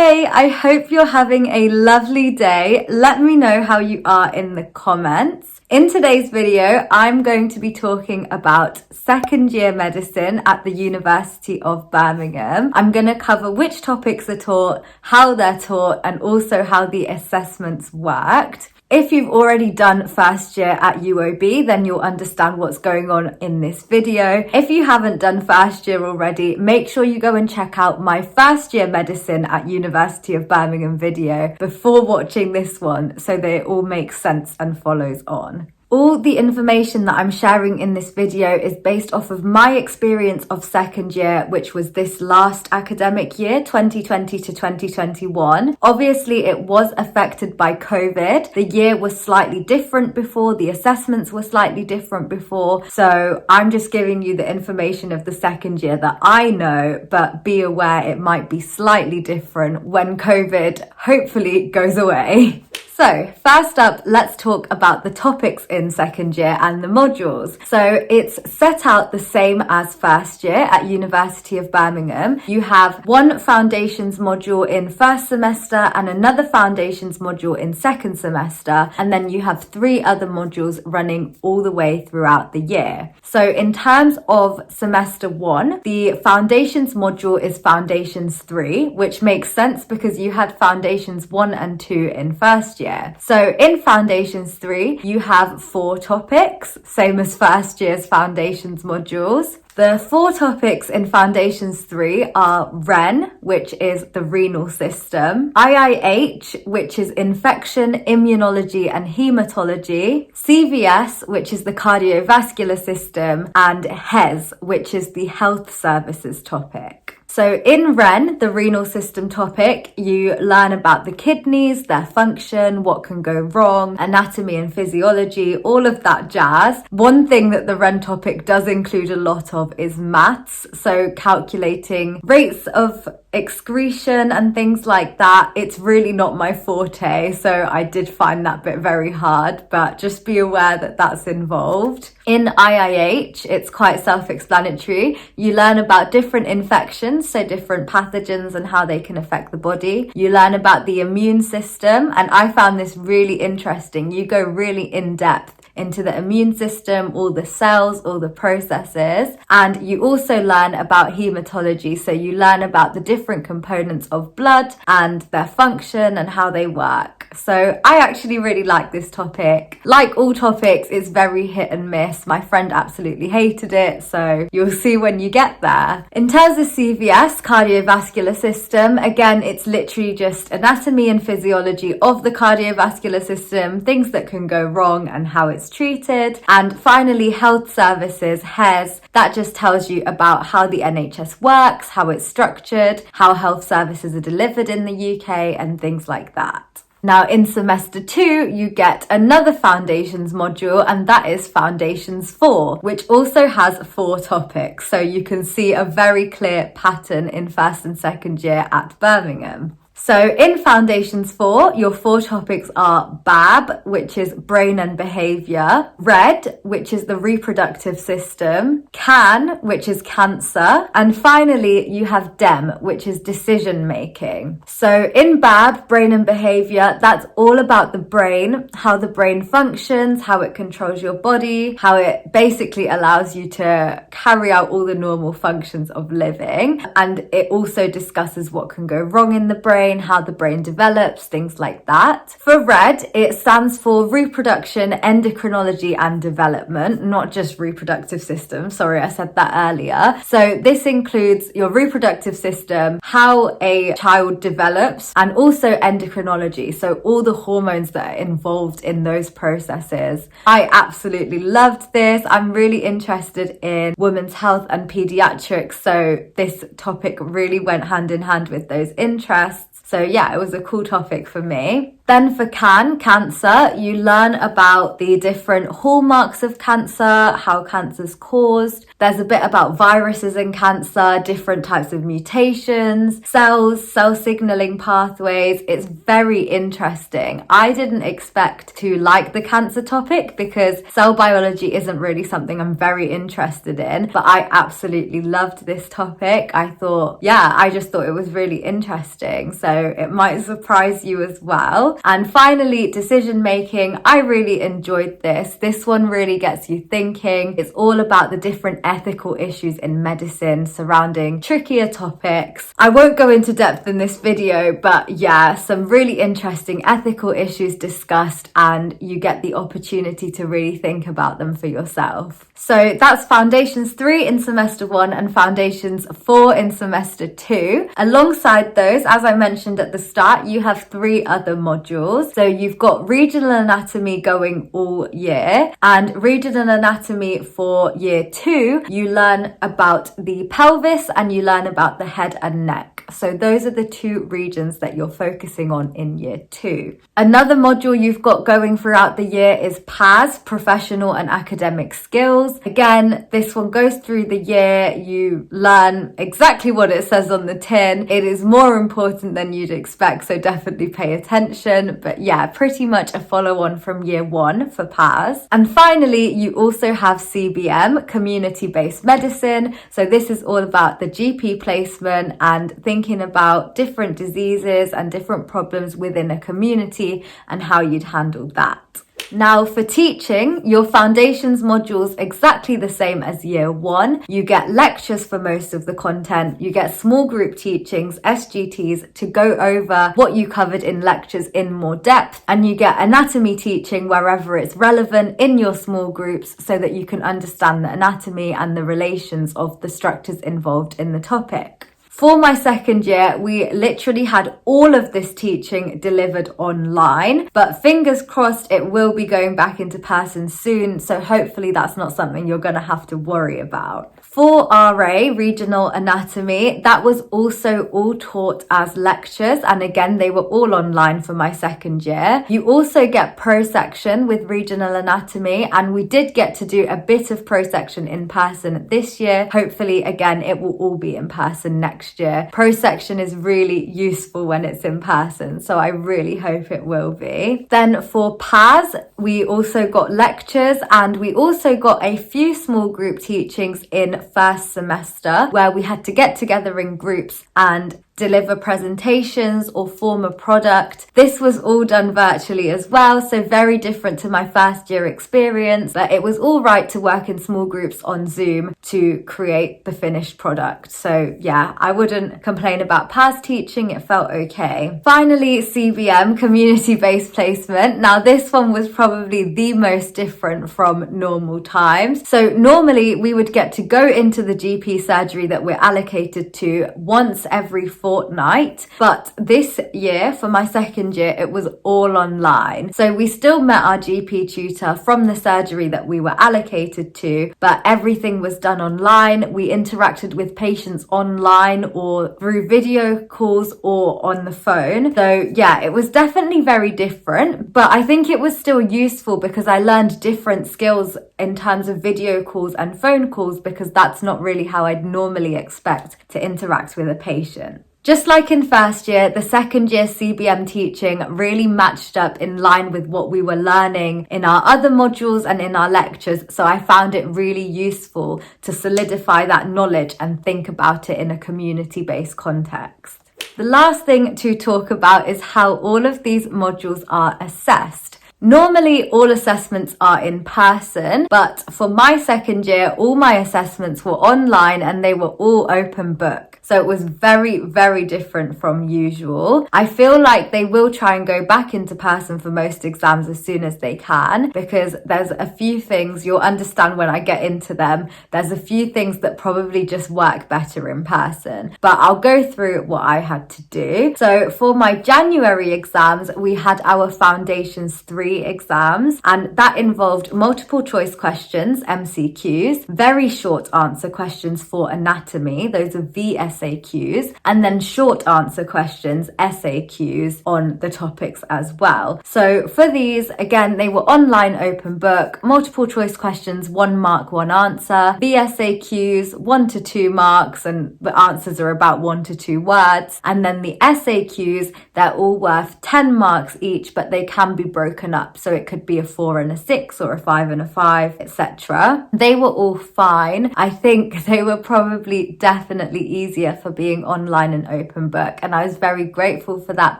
Hey, I hope you're having a lovely day. Let me know how you are in the comments. In today's video, I'm going to be talking about second year medicine at the University of Birmingham. I'm going to cover which topics are taught, how they're taught, and also how the assessments worked. If you've already done first year at UoB, then you'll understand what's going on in this video. If you haven't done first year already, make sure you go and check out my first year medicine at University of Birmingham video before watching this one so that it all makes sense and follows on. All the information that I'm sharing in this video is based off of my experience of second year, which was this last academic year, 2020 to 2021. Obviously, it was affected by COVID. The year was slightly different before, the assessments were slightly different before. So I'm just giving you the information of the second year that I know, but be aware it might be slightly different when COVID hopefully goes away. So first up, let's talk about the topics in second year and the modules. So it's set out the same as first year at University of Birmingham. You have one foundations module in first semester and another foundations module in second semester. And then you have 3 other modules running all the way throughout the year. So in terms of semester 1, the foundations module is foundations 3, which makes sense because you had foundations 1 and 2 in first year. So in foundations 3, you have 4 topics, same as first year's foundations modules. The 4 topics in foundations 3 are REN, which is the renal system, IIH, which is infection, immunology and hematology, CVS, which is the cardiovascular system, and HES, which is the health services topic. So in REN, the renal system topic, you learn about the kidneys, their function, what can go wrong, anatomy and physiology, all of that jazz. One thing that the REN topic does include a lot of is maths. So calculating rates of excretion and things like that. It's really not my forte. So I did find that bit very hard, but just be aware that that's involved. In IIH, it's quite self-explanatory. You learn about different infections, so different pathogens and how they can affect the body. You learn about the immune system, and I found this really interesting. You go really in depth into the immune system, all the cells, all the processes. And you also learn about hematology. So you learn about the different components of blood and their function and how they work. So I actually really like this topic. Like all topics, it's very hit and miss. My friend absolutely hated it. So you'll see when you get there. In terms of CVS, cardiovascular system, again, it's literally just anatomy and physiology of the cardiovascular system, things that can go wrong and how it's treated. And finally, health services, HES, that just tells you about how the NHS works, how it's structured, how health services are delivered in the UK and things like that. Now in semester 2, you get another foundations module, and that is foundations 4, which also has 4 topics. So you can see a very clear pattern in first and second year at Birmingham. So in foundations 4, your 4 topics are BAB, which is brain and behavior, RED, which is the reproductive system, CAN, which is cancer, and finally you have DEM, which is decision making. So in BAB, brain and behavior, that's all about the brain, how the brain functions, how it controls your body, how it basically allows you to carry out all the normal functions of living. And it also discusses what can go wrong in the brain, how the brain develops, things like that. For RED, it stands for reproduction, endocrinology and development, not just reproductive system. Sorry, I said that earlier. So this includes your reproductive system, how a child develops, and also endocrinology. So all the hormones that are involved in those processes. I absolutely loved this. I'm really interested in women's health and pediatrics. So this topic really went hand in hand with those interests. So yeah, it was a cool topic for me. Then for cancer, you learn about the different hallmarks of cancer, how cancer's caused. There's a bit about viruses in cancer, different types of mutations, cells, cell signaling pathways. It's very interesting. I didn't expect to like the cancer topic because cell biology isn't really something I'm very interested in, but I absolutely loved this topic. I just thought it was really interesting. So it might surprise you as well. And finally, decision making. I really enjoyed this. This one really gets you thinking. It's all about the different ethical issues in medicine surrounding trickier topics. I won't go into depth in this video, but yeah, some really interesting ethical issues discussed, and you get the opportunity to really think about them for yourself. So that's Foundations 3 in semester 1 and Foundations 4 in semester 2. Alongside those, as I mentioned at the start, you have 3 other modules. So you've got regional anatomy going all year, and regional anatomy for year 2, you learn about the pelvis and you learn about the head and neck. So those are the 2 regions that you're focusing on in year 2. Another module you've got going throughout the year is PAS, Professional and Academic Skills. Again, this one goes through the year. You learn exactly what it says on the tin. It is more important than you'd expect, so definitely pay attention. But yeah, pretty much a follow-on from year 1 for PAS. And finally, you also have CBM, Community-Based Medicine. So this is all about the GP placement and thinking about different diseases and different problems within a community and how you'd handle that. Now for teaching, your foundations module's exactly the same as year 1. You get lectures for most of the content. You get small group teachings, SGTs, to go over what you covered in lectures in more depth. And you get anatomy teaching wherever it's relevant in your small groups so that you can understand the anatomy and the relations of the structures involved in the topic. For my second year, we literally had all of this teaching delivered online, but fingers crossed it will be going back into person soon, so hopefully that's not something you're going to have to worry about. For RA, Regional Anatomy, that was also all taught as lectures, and again, they were all online for my second year. You also get pro section with Regional Anatomy, and we did get to do a bit of pro section in person this year. Hopefully, again, it will all be in person next year. Pro section is really useful when it's in person, so I really hope it will be. Then for PAS, we also got lectures, and we also got a few small group teachings in first semester where we had to get together in groups and deliver presentations or form a product. This was all done virtually as well, so very different to my first year experience, but it was all right to work in small groups on Zoom to create the finished product. So yeah, I wouldn't complain about past teaching, it felt okay. Finally, CBM, Community-Based Placement. Now this one was probably the most different from normal times. So normally we would get to go into the GP surgery that we're allocated to once every fortnight, but this year for my second year it was all online. So we still met our GP tutor from the surgery that we were allocated to, but everything was done online. We interacted with patients online or through video calls or on the phone. So yeah, it was definitely very different, but I think it was still useful because I learned different skills in terms of video calls and phone calls, because that's not really how I'd normally expect to interact with a patient. Just like in first year, the second year CBM teaching really matched up in line with what we were learning in our other modules and in our lectures, so I found it really useful to solidify that knowledge and think about it in a community-based context. The last thing to talk about is how all of these modules are assessed. Normally, all assessments are in person, but for my second year, all my assessments were online and they were all open book. So it was very, very different from usual. I feel like they will try and go back into person for most exams as soon as they can, because there's a few things you'll understand when I get into them. There's a few things that probably just work better in person, but I'll go through what I had to do. So for my January exams, we had our Foundations 3 exams, and that involved multiple choice questions, MCQs, very short answer questions for anatomy, those are VS SAQs, and then short answer questions, SAQs, on the topics as well. So for these, again, they were online open book, multiple choice questions, 1 mark, 1 answer. The SAQs, 1 to 2 marks, and the answers are about 1 to 2 words. And then the SAQs, they're all worth 10 marks each, but they can be broken up. So it could be a 4 and a 6 or a 5 and a 5, etc. They were all fine. I think they were probably definitely easier for being online and open book. And I was very grateful for that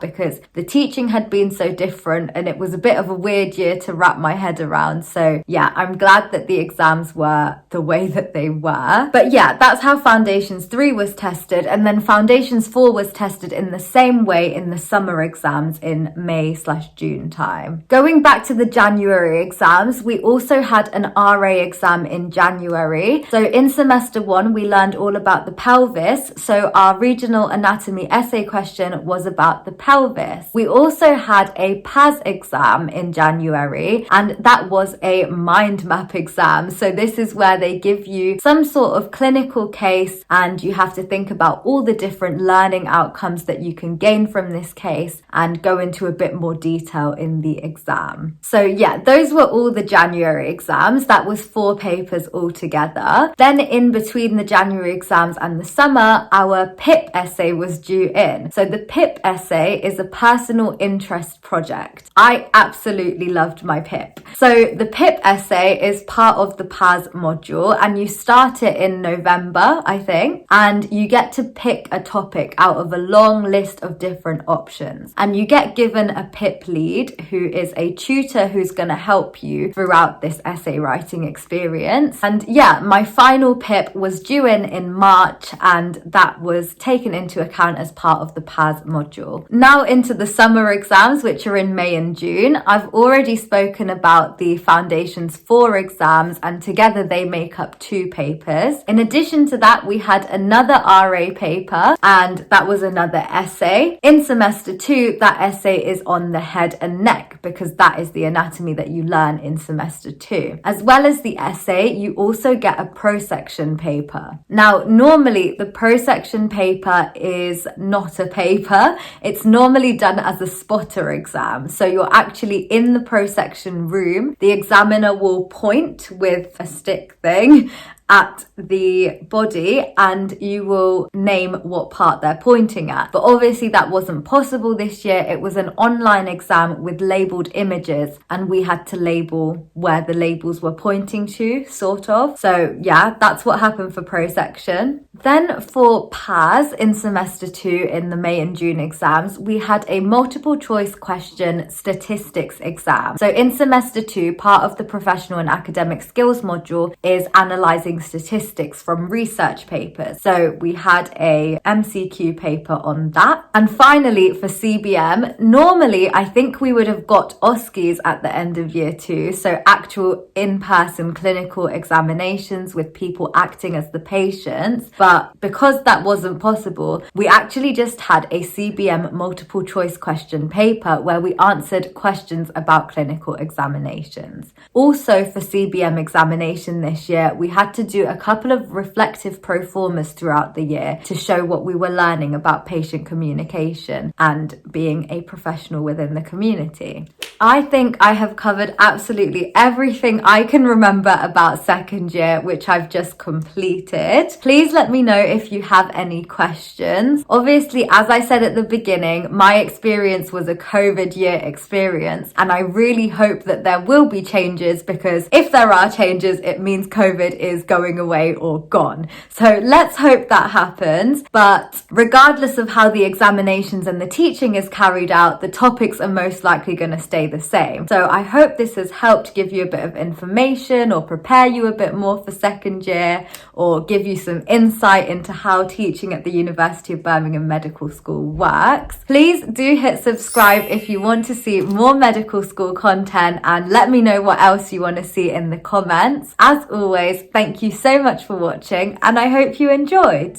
because the teaching had been so different and it was a bit of a weird year to wrap my head around. So yeah, I'm glad that the exams were the way that they were. But yeah, that's how Foundations 3 was tested. And then Foundations 4 was tested in the same way in the summer exams in May/June time. Going back to the January exams, we also had an RA exam in January. So in semester 1, we learned all about the pelvis. So our regional anatomy essay question was about the pelvis. We also had a PAS exam in January, and that was a mind map exam. So this is where they give you some sort of clinical case and you have to think about all the different learning outcomes that you can gain from this case and go into a bit more detail in the exam. So yeah, those were all the January exams. That was 4 papers altogether. Then in between the January exams and the summer, our PIP essay was due in. So the PIP essay is a personal interest project. I absolutely loved my PIP. So the PIP essay is part of the PAS module and you start it in November, I think, and you get to pick a topic out of a long list of different options. And you get given a PIP lead who is a tutor who's going to help you throughout this essay writing experience. And yeah, my final PIP was due in March and that was taken into account as part of the PAS module. Now into the summer exams, which are in May and June. I've already spoken about the Foundations 4 exams and together they make up 2 papers. In addition to that, we had another RA paper and that was another essay. In semester 2, that essay is on the head and neck because that is the anatomy that you learn in semester 2. As well as the essay, you also get a prosection paper. Now, normally the prosection paper is not a paper. It's normally done as a spotter exam. So you're actually in the prosection room. The examiner will point with a stick thing at the body and you will name what part they're pointing at. But obviously that wasn't possible this year. It was an online exam with labeled images and we had to label where the labels were pointing to, sort of. So yeah, that's what happened for prosection. Then for PAS in semester 2 in the May and June exams, we had a multiple choice question statistics exam. So in semester 2, part of the professional and academic skills module is analysing statistics from research papers. So we had a MCQ paper on that. And finally for CBM, normally I think we would have got OSCEs at the end of year 2. So actual in-person clinical examinations with people acting as the patients. But because that wasn't possible, we actually just had a CBM multiple choice question paper where we answered questions about clinical examinations. Also for CBM examination this year, we had to do a couple of reflective pro formas throughout the year to show what we were learning about patient communication and being a professional within the community. I think I have covered absolutely everything I can remember about second year, which I've just completed. Please let me know if you have any questions. Obviously, as I said at the beginning, my experience was a COVID year experience, and I really hope that there will be changes because if there are changes, it means COVID is going away or gone. So let's hope that happens. But regardless of how the examinations and the teaching is carried out, the topics are most likely going to stay the same. So I hope this has helped give you a bit of information or prepare you a bit more for second year or give you some insight into how teaching at the University of Birmingham Medical School works. Please do hit subscribe if you want to see more medical school content and let me know what else you want to see in the comments. As always, thank you so much for watching and I hope you enjoyed.